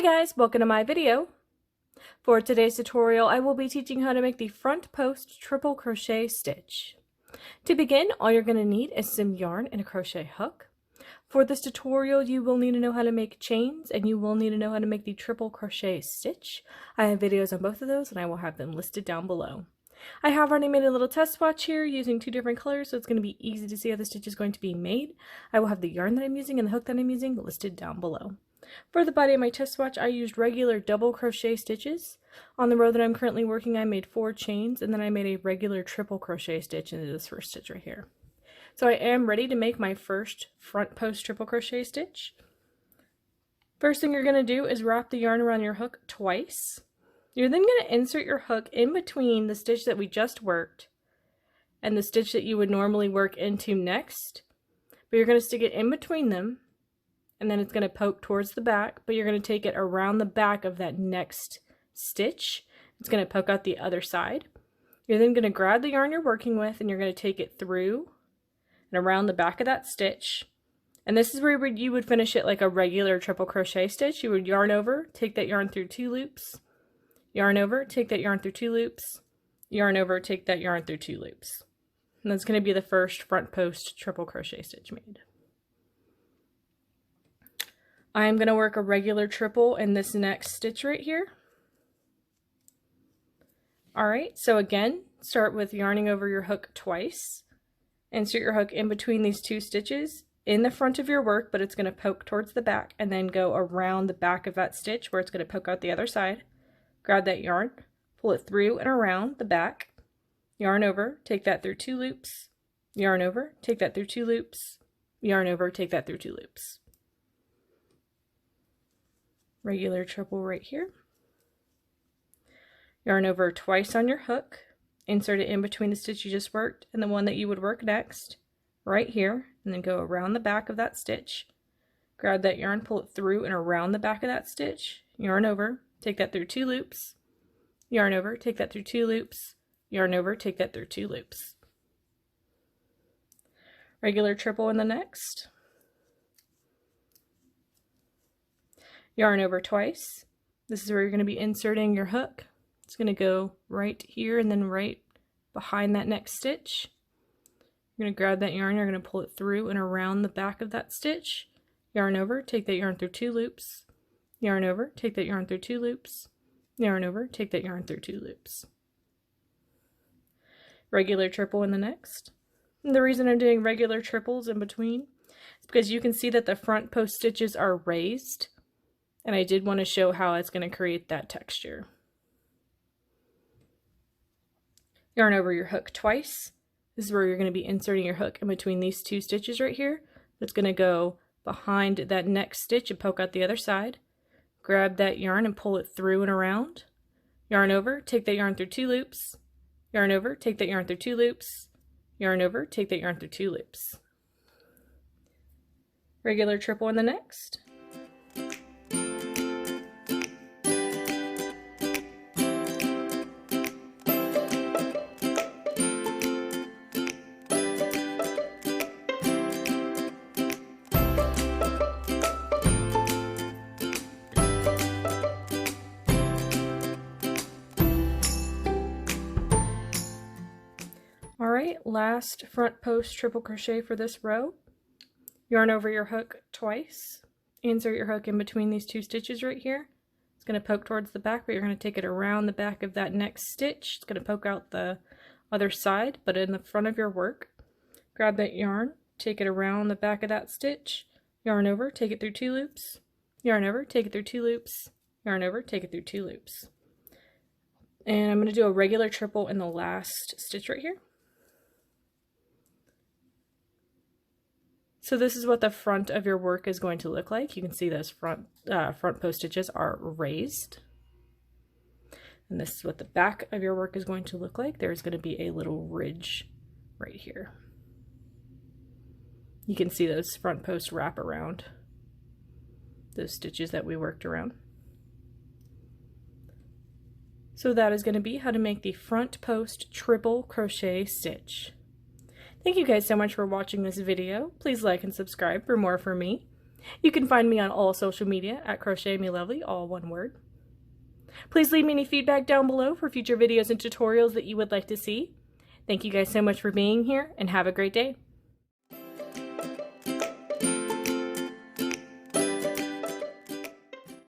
Hey guys, welcome to my video. For today's tutorial, I will be teaching how to make the front post triple crochet stitch. To begin, all you're going to need is some yarn and a crochet hook. For this tutorial, you will need to know how to make chains and you will need to know how to make the triple crochet stitch. I have videos on both of those and I will have them listed down below. I have already made a little test swatch here using two different colors, so it's going to be easy to see how the stitch is going to be made. I will have the yarn that I'm using and the hook that I'm using listed down below. For the body of my test swatch, I used regular double crochet stitches. On the row that I'm currently working, I made 4 chains and then I made a regular triple crochet stitch into this first stitch right here. So I am ready to make my first front post triple crochet stitch. First thing you're going to do is wrap the yarn around your hook twice. You're then going to insert your hook in between the stitch that we just worked and the stitch that you would normally work into next, but you're going to stick it in between them, and then it's going to poke towards the back, but you're going to take it around the back of that next stitch. It's going to poke out the other side. You're then going to grab the yarn you're working with and you're going to take it through and around the back of that stitch. And this is where you would finish it like a regular triple crochet stitch. You would yarn over, take that yarn through 2 loops, yarn over, take that yarn through 2 loops, yarn over, take that yarn through 2 loops. And that's going to be the first front post triple crochet stitch made. I'm going to work a regular triple in this next stitch right here. Alright, so again, start with yarning over your hook twice. Insert your hook in between these 2 stitches in the front of your work, but it's going to poke towards the back, and then go around the back of that stitch where it's going to poke out the other side. Grab that yarn, pull it through and around the back, yarn over, take that through 2 loops, yarn over, take that through 2 loops, yarn over, take that through 2 loops. Regular triple right here. Yarn over twice on your hook, insert it in between the stitch you just worked and the one that you would work next, right here, and then go around the back of that stitch. Grab that yarn, pull it through and around the back of that stitch, yarn over, take that through 2 loops, yarn over, take that through 2 loops, yarn over, take that through 2 loops. Regular triple in the next. Yarn over twice. This is where you're going to be inserting your hook. It's going to go right here and then right behind that next stitch. You're going to grab that yarn, you're going to pull it through and around the back of that stitch. Yarn over, take that yarn through 2 loops. Yarn over, take that yarn through 2 loops, yarn over, take that yarn through 2 loops. Regular triple in the next. And the reason I'm doing regular triples in between is because you can see that the front post stitches are raised, and I did want to show how it's going to create that texture. Yarn over your hook twice. This is where you're going to be inserting your hook in between these 2 stitches right here. It's going to go behind that next stitch and poke out the other side. Grab that yarn and pull it through and around. Yarn over, take that yarn through 2 loops. Yarn over, take that yarn through 2 loops. Yarn over, take that yarn through 2 loops. Regular triple in the next. Alright, last front post triple crochet for this row. Yarn over your hook twice. Insert your hook in between these 2 stitches right here. It's going to poke towards the back, but you're going to take it around the back of that next stitch. It's going to poke out the other side, but in the front of your work. Grab that yarn, take it around the back of that stitch. Yarn over, take it through 2 loops. Yarn over, take it through 2 loops. Yarn over, take it through 2 loops. And I'm going to do a regular triple in the last stitch right here. So this is what the front of your work is going to look like. You can see those front post stitches are raised. And this is what the back of your work is going to look like. There's going to be a little ridge right here. You can see those front posts wrap around those stitches that we worked around. So that is going to be how to make the front post triple crochet stitch. Thank you guys so much for watching this video. Please like and subscribe for more from me. You can find me on all social media at crochetmelovely, all one word. Please leave me any feedback down below for future videos and tutorials that you would like to see. Thank you guys so much for being here, and have a great day.